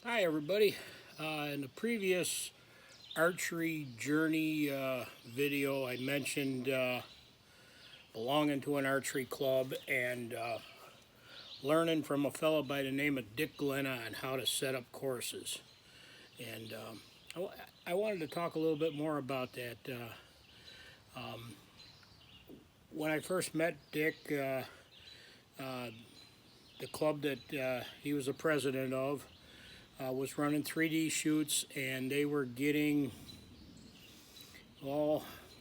Hi everybody. In the previous archery journey video I mentioned belonging to an archery club and learning from a fellow by the name of Dick Glenna on how to set up courses. And I wanted to talk a little bit more about that. When I first met Dick, the club that he was the president of was running 3D shoots, and they were getting,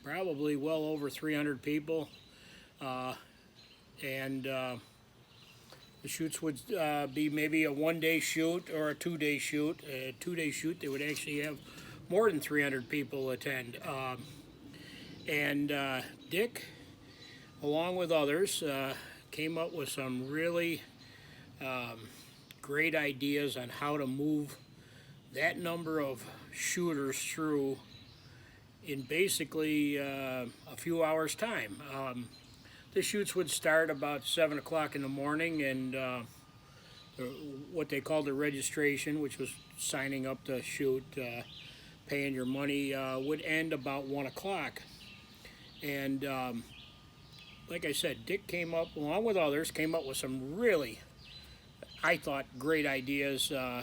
probably well over 300 people. And the shoots would be maybe a one-day shoot or a two-day shoot. A two-day shoot, they would actually have more than 300 people attend. And Dick, along with others, came up with some really great ideas on how to move that number of shooters through in basically a few hours time. The shoots would start about 7 o'clock in the morning, and what they called the registration, which was signing up to shoot, paying your money, would end about 1 o'clock. And like I said, Dick came up, along with others, came up with some really, I thought, great ideas on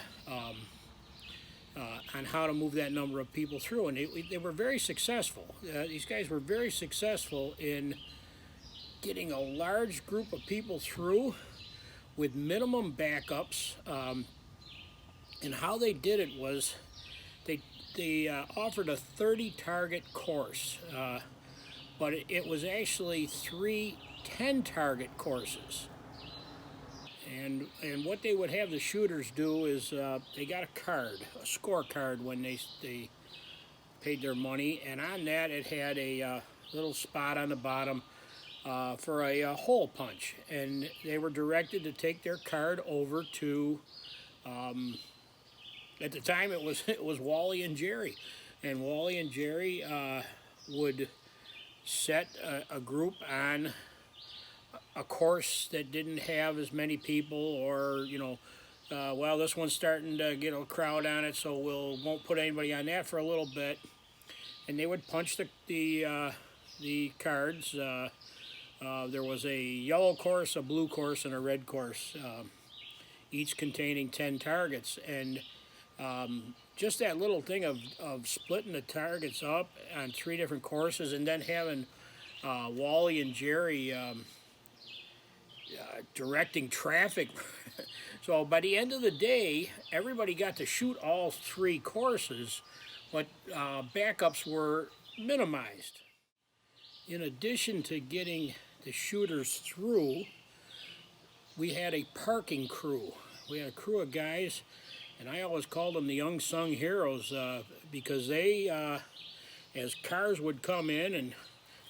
how to move that number of people through, and they were very successful. These guys were very successful in getting a large group of people through with minimum backups. And how they did it was they offered a 30 target course, but it was actually 3 10-target courses. And what they would have the shooters do is they got a card, a scorecard, when they paid their money, and on that it had a little spot on the bottom for a hole punch, and they were directed to take their card over to, at the time it was Wally and Jerry, and Wally and Jerry would set a group on a course that didn't have as many people, or well, this one's starting to get a crowd on it, so won't put anybody on that for a little bit. And they would punch the cards. There was a yellow course, a blue course, and a red course, each containing 10 targets. And just that little thing of splitting the targets up on 3 different courses, and then having Wally and Jerry directing traffic. So by the end of the day, everybody got to shoot all 3 courses, but backups were minimized. In addition to getting the shooters through, we had a parking crew. We had a crew of guys, and I always called them the unsung heroes, because they, as cars would come in, and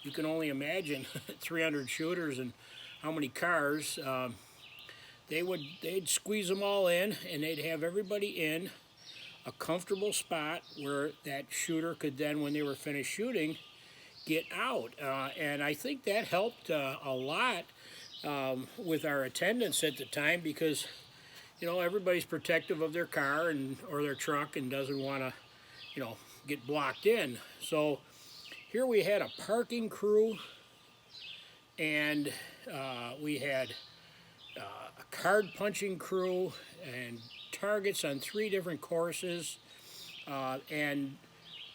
you can only imagine 300 shooters and how many cars, they'd squeeze them all in, and they'd have everybody in a comfortable spot where that shooter could then, when they were finished shooting, get out. And I think that helped a lot with our attendance at the time, because everybody's protective of their car or their truck and doesn't want to get blocked in. So here we had a parking crew, and we had a card punching crew and targets on 3 different courses, and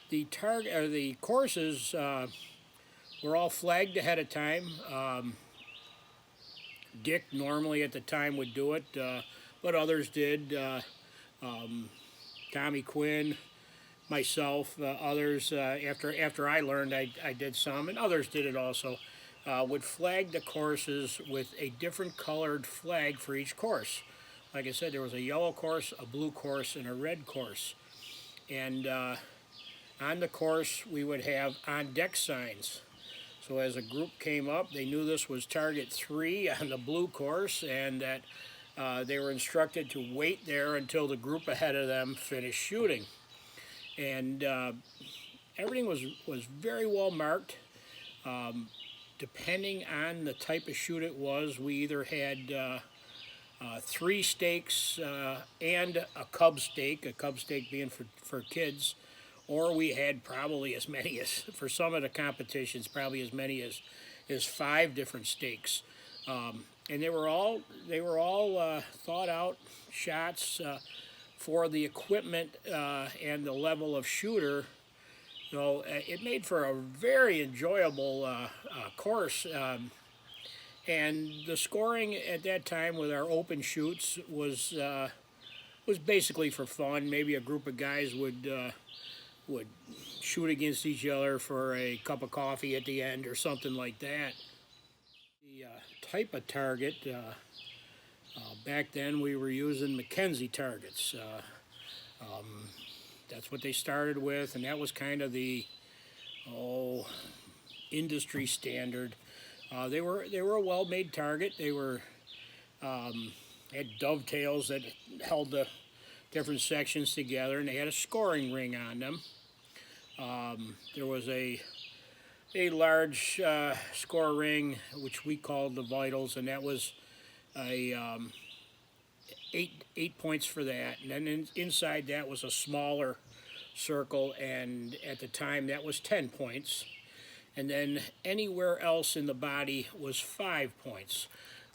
the courses were all flagged ahead of time. Dick normally at the time would do it, but others did. Tommy Quinn, myself, others, after I learned, I did some, and others did it also. Would flag the courses with a different colored flag for each course. Like I said, there was a yellow course, a blue course, and a red course. And on the course, we would have on-deck signs. So as a group came up, they knew this was target 3 on the blue course, and that they were instructed to wait there until the group ahead of them finished shooting. And everything was very well marked. Depending on the type of shoot it was, we either had three steaks and a cub steak being for kids, or we had probably as many as, for some of the competitions, probably as many as five different steaks. And they were all thought out shots for the equipment and the level of shooter. So it made for a very enjoyable course. And the scoring at that time with our open shoots was basically for fun. Maybe a group of guys would shoot against each other for a cup of coffee at the end or something like that. The type of target, back then we were using Mackenzie targets. That's what they started with, and that was kind of the industry standard. They were a well-made target. They were had dovetails that held the different sections together, and they had a scoring ring on them. There was a large score ring, which we called the vitals, and that was a 8 points for that. And then inside that was a smaller circle, and at the time that was 10 points. And then anywhere else in the body was 5 points.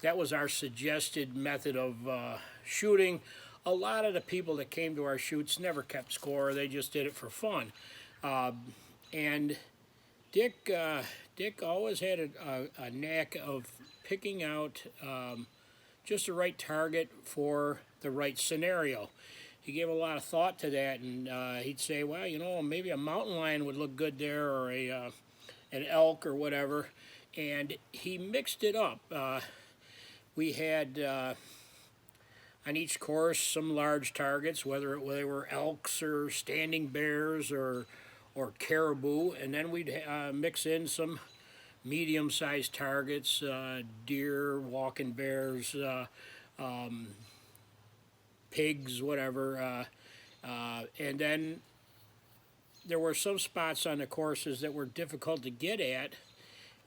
That was our suggested method of shooting. A lot of the people that came to our shoots never kept score. They just did it for fun. And Dick always had a knack of picking out just the right target for the right scenario. He gave a lot of thought to that, and he'd say, well, you know, maybe a mountain lion would look good there, or an elk or whatever, and he mixed it up. We had on each course some large targets, whether they were elks or standing bears or caribou, and then we'd mix in some medium-sized targets, deer, walking bears, pigs, whatever, and then there were some spots on the courses that were difficult to get at,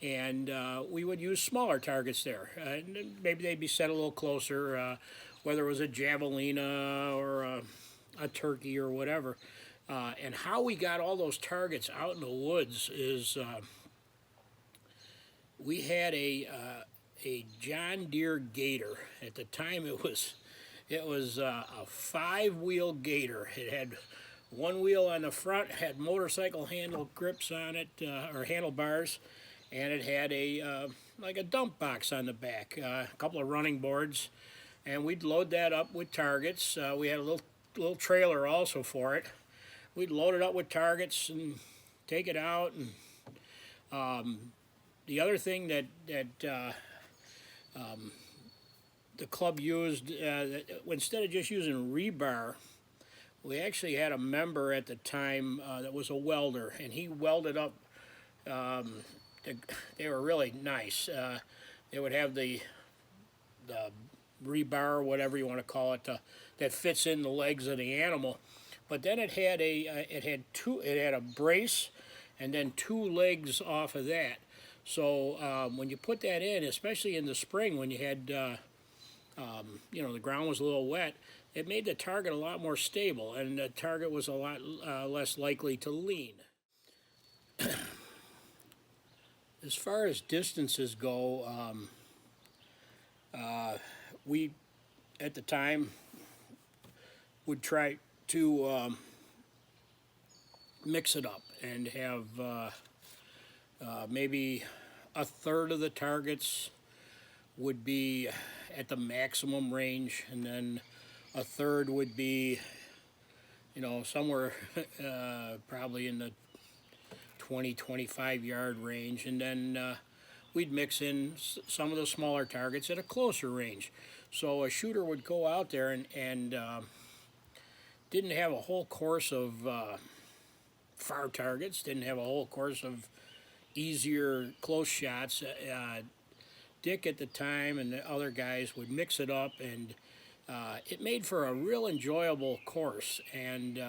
and we would use smaller targets there. Maybe they'd be set a little closer, whether it was a javelina or a turkey or whatever. And how we got all those targets out in the woods is we had a John Deere Gator. At the time, it was a 5-wheel Gator. It had one wheel on the front, had motorcycle handle grips on it, or handlebars, and it had like a dump box on the back, a couple of running boards, and we'd load that up with targets. We had a little trailer also for it. We'd load it up with targets and take it out. And the other thing that the club used, instead of just using rebar, we actually had a member at the time that was a welder, and he welded up. They were really nice. They would have the rebar, whatever you want to call it, that fits in the legs of the animal. But then it had a brace, and then 2 legs off of that. So when you put that in, especially in the spring when you had, you know, the ground was a little wet, it made the target a lot more stable, and the target was a lot less likely to lean. As far as distances go, we, at the time, would try to mix it up and have maybe a third of the targets would be at the maximum range, and then a third would be, you know, somewhere probably in the 20-25 yard range, and then we'd mix in some of the smaller targets at a closer range. So a shooter would go out there and didn't have a whole course of far targets, didn't have a whole course of easier close shots. Dick at the time and the other guys would mix it up, and it made for a real enjoyable course. And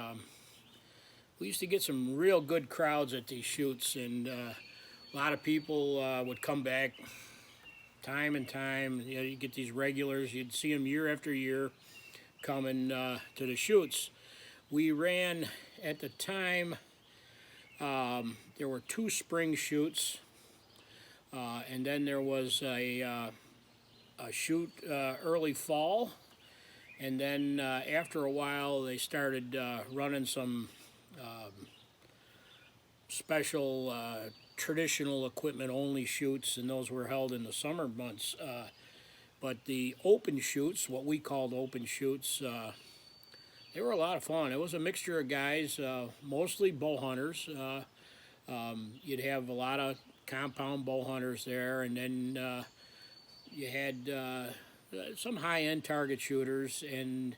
we used to get some real good crowds at these shoots, and a lot of people would come back time and time. You know, you get these regulars. You'd see them year after year coming to the shoots. We ran at the time. There were 2 spring shoots, and then there was a shoot early fall, and then after a while they started running some special traditional equipment only shoots, and those were held in the summer months. But the open shoots, what we called open shoots, they were a lot of fun. It was a mixture of guys, mostly bow hunters. You'd have a lot of compound bow hunters there, and then you had some high-end target shooters, and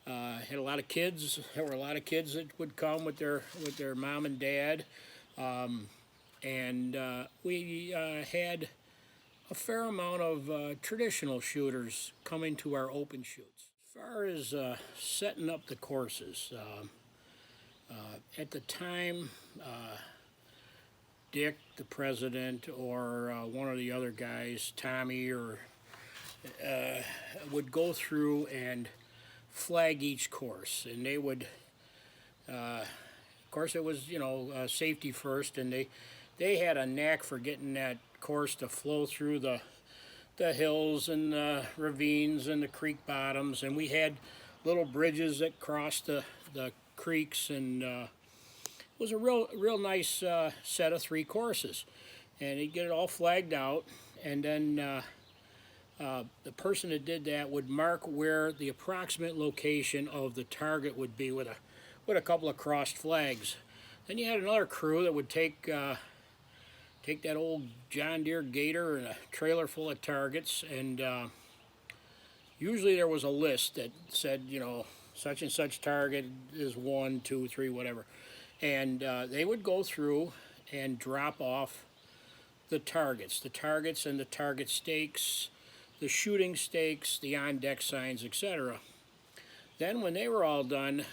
had a lot of kids. There were a lot of kids that would come with their mom and dad, and we had a fair amount of traditional shooters coming to our open shoots. As far as setting up the courses, at the time, Dick, the president, or one of the other guys, Tommy, or would go through and flag each course, and they would, of course, it was, you know, safety first, and they had a knack for getting that course to flow through the hills and the ravines and the creek bottoms, and we had little bridges that crossed the creeks, and it was a real nice set of 3 courses, and he'd get it all flagged out, and then the person that did that would mark where the approximate location of the target would be with a couple of crossed flags. Then you had another crew that would take that old John Deere Gator and a trailer full of targets, and usually there was a list that said, you know, such and such target is 1, 2, 3, whatever, and they would go through and drop off the targets and the target stakes, the shooting stakes, the on-deck signs, etc. Then when they were all done,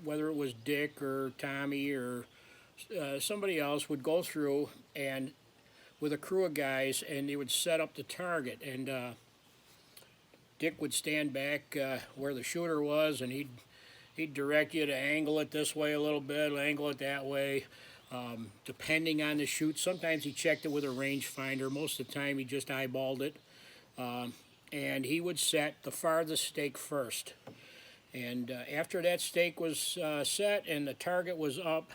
whether it was Dick or Tommy or somebody else would go through and with a crew of guys, and they would set up the target, and Dick would stand back where the shooter was, and he'd direct you to angle it this way a little bit, angle it that way, depending on the shoot. Sometimes he checked it with a rangefinder. Most of the time he just eyeballed it, and he would set the farthest stake first, and after that stake was set and the target was up,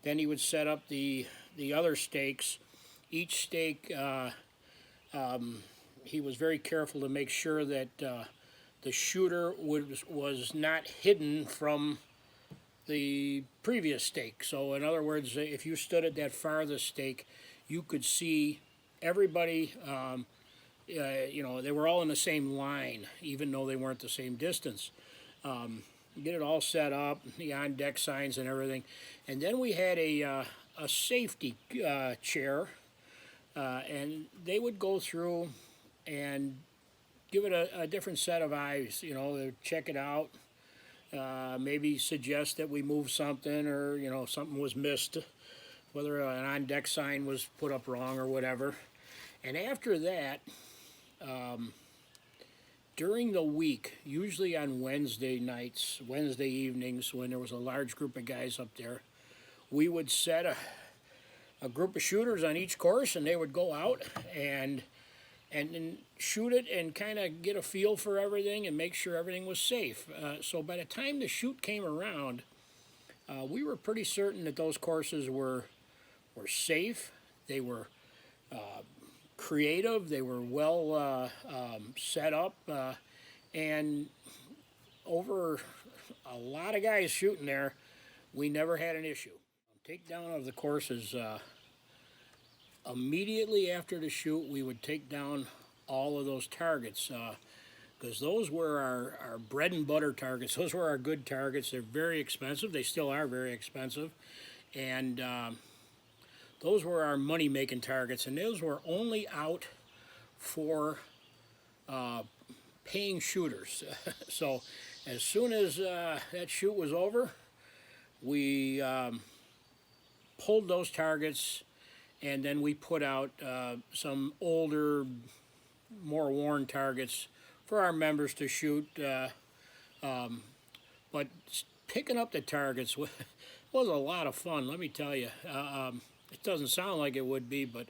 then he would set up the other stakes. Each stake, he was very careful to make sure that the shooter was not hidden from the previous stake. So in other words, if you stood at that farthest stake, you could see everybody, you know, they were all in the same line, even though they weren't the same distance. Get it all set up, the on-deck signs and everything. And then we had a safety chair, and they would go through and give it a different set of eyes. You know, they'd check it out, maybe suggest that we move something, or, you know, something was missed, whether an on-deck sign was put up wrong or whatever. And after that, during the week, usually on Wednesday nights, Wednesday evenings, when there was a large group of guys up there, we would set a group of shooters on each course, and they would go out and shoot it and kind of get a feel for everything and make sure everything was safe. So by the time the shoot came around, we were pretty certain that those courses were safe. They were creative, they were well set up, and over a lot of guys shooting there, we never had an issue. Takedown of the courses, immediately after the shoot, we would take down all of those targets, because those were our bread and butter targets. Those were our good targets. They're very expensive. They still are very expensive, and those were our money-making targets, and those were only out for paying shooters. So as soon as that shoot was over, we pulled those targets and then we put out some older, more worn targets for our members to shoot. But picking up the targets was a lot of fun, let me tell you. It doesn't sound like it would be, but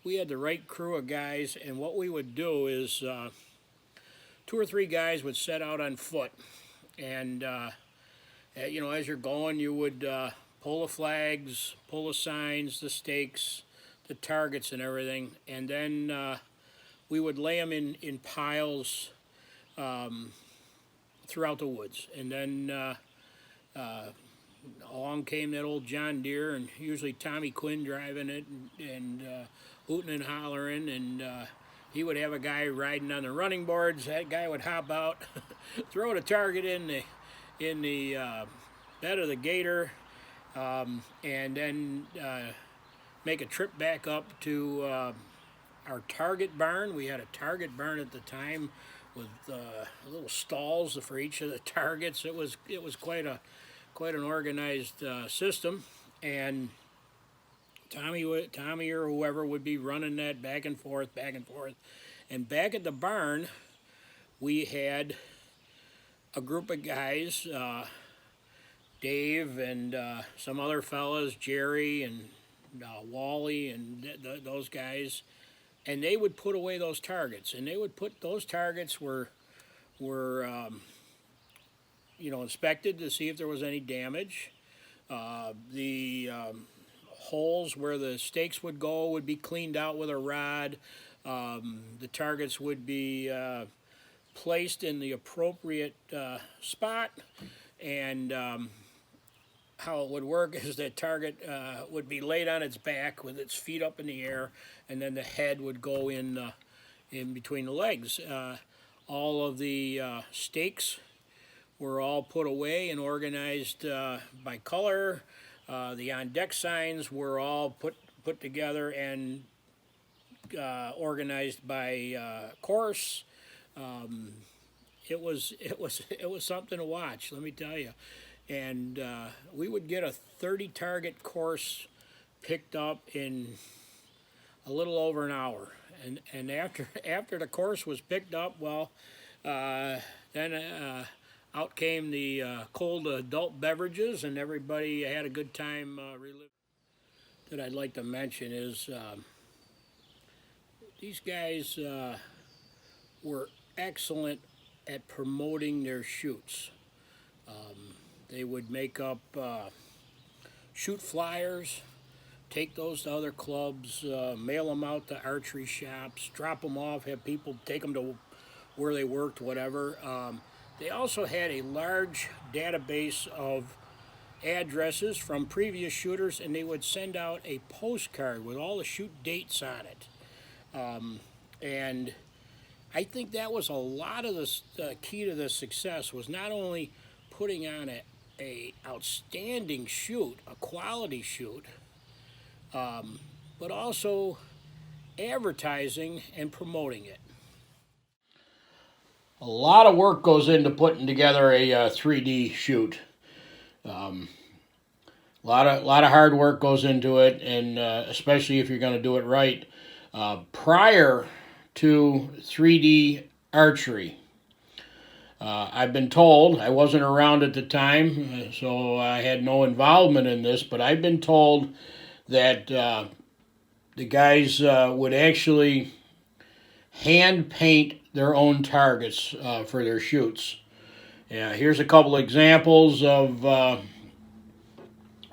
we had the right crew of guys, and what we would do is 2 or 3 guys would set out on foot, and you know, as you're going, you would pull the flags, pull the signs, the stakes, the targets, and everything, and then we would lay them in piles throughout the woods, and then along came that old John Deere, and usually Tommy Quinn driving it, and hooting and hollering, and he would have a guy riding on the running boards. That guy would hop out, throw the target in the bed of the gator, and then make a trip back up to our target barn. We had a target barn at the time with little stalls for each of the targets. It was quite an organized system, and Tommy or whoever would be running that back and forth, and back at the barn we had a group of guys, Dave and some other fellas, Jerry and Wally and those guys, and they would put away those targets, and those targets were you know, inspected to see if there was any damage. The holes where the stakes would go would be cleaned out with a rod. The targets would be placed in the appropriate spot, and how it would work is that target would be laid on its back with its feet up in the air, and then the head would go in between the legs. All of the stakes were all put away and organized by color. The on-deck signs were all put together and organized by course. It was something to watch, let me tell you. And we would get a 30-target course picked up in a little over an hour. And after the course was picked up, well, then out came the cold adult beverages, and everybody had a good time reliving. That I'd like to mention is these guys were excellent at promoting their shoots. They would make up shoot flyers, take those to other clubs, mail them out to archery shops, drop them off, have people take them to where they worked, whatever. They also had a large database of addresses from previous shooters, and they would send out a postcard with all the shoot dates on it. And I think that was a lot of the key to the success, was not only putting on a outstanding shoot, a quality shoot, but also advertising and promoting it. A lot of work goes into putting together a 3D shoot. A lot of hard work goes into it, and especially if you're going to do it right. Prior to 3D archery, I've been told, I wasn't around at the time, so I had no involvement in this, but I've been told that the guys would actually hand paint their own targets for their shoots. Here's a couple examples of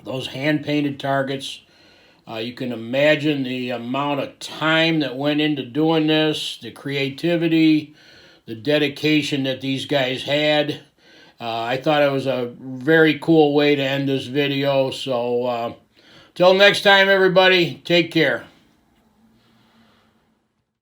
those hand-painted targets. You can imagine the amount of time that went into doing this, the creativity, the dedication that these guys had. I thought it was a very cool way to end this video. So till next time, everybody, take care.